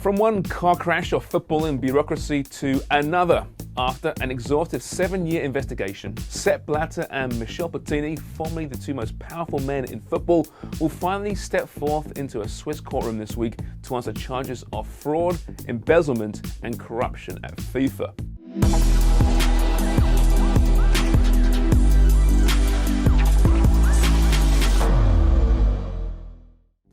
From one car crash of footballing bureaucracy to another, after an exhaustive 7-year investigation, Sepp Blatter and Michel Platini, formerly the two most powerful men in football, will finally step forth into a Swiss courtroom this week to answer charges of fraud, embezzlement and corruption at FIFA.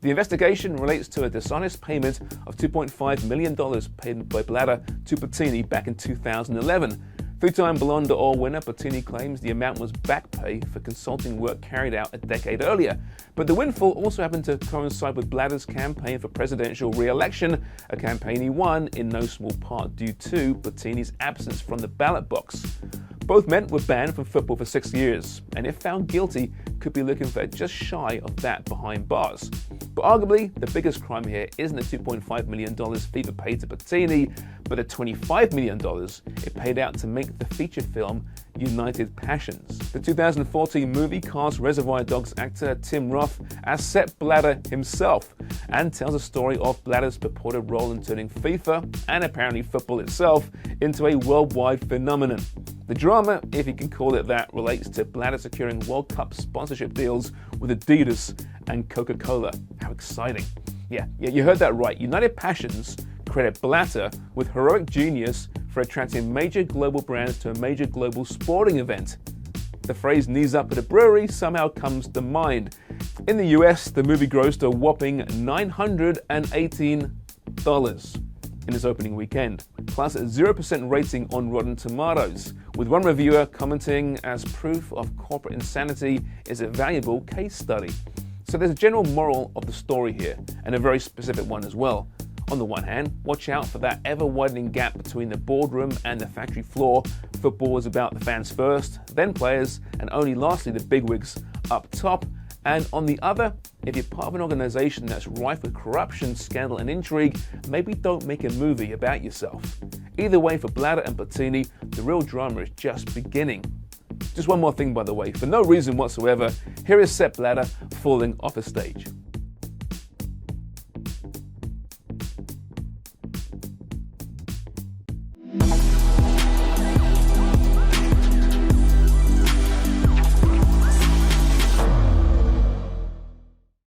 The investigation relates to a dishonest payment of $2.5 million paid by Blatter to Platini back in 2011. Three-time Ballon d'Or winner Platini claims the amount was back pay for consulting work carried out a decade earlier. But the windfall also happened to coincide with Blatter's campaign for presidential re-election, a campaign he won in no small part due to Platini's absence from the ballot box. Both men were banned from football for 6 years, and if found guilty, could be looking for just shy of that behind bars. But arguably, the biggest crime here isn't the $2.5 million FIFA paid to Platini, but the $25 million it paid out to make the feature film United Passions. The 2014 movie casts Reservoir Dogs actor Tim Roth as Sepp Blatter himself and tells a story of Blatter's purported role in turning FIFA, and apparently football itself, into a worldwide phenomenon. The drama, if you can call it that, relates to Blatter securing World Cup sponsorship deals with Adidas and Coca-Cola. How exciting. Yeah, you heard that right. United Passions credit Blatter with heroic genius for attracting major global brands to a major global sporting event. The phrase "knees up at a brewery" somehow comes to mind. In the US, the movie grossed a whopping $918 in its opening weekend, plus a 0% rating on Rotten Tomatoes, with one reviewer commenting as proof of corporate insanity is a valuable case study. So there's a general moral of the story here, and a very specific one as well. On the one hand, watch out for that ever-widening gap between the boardroom and the factory floor. Football is about the fans first, then players, and only lastly the bigwigs up top. And on the other, if you're part of an organization that's rife with corruption, scandal and intrigue, maybe don't make a movie about yourself. Either way, for Blatter and Platini, the real drama is just beginning. Just one more thing, by the way, for no reason whatsoever, here is Sepp Blatter falling off a stage.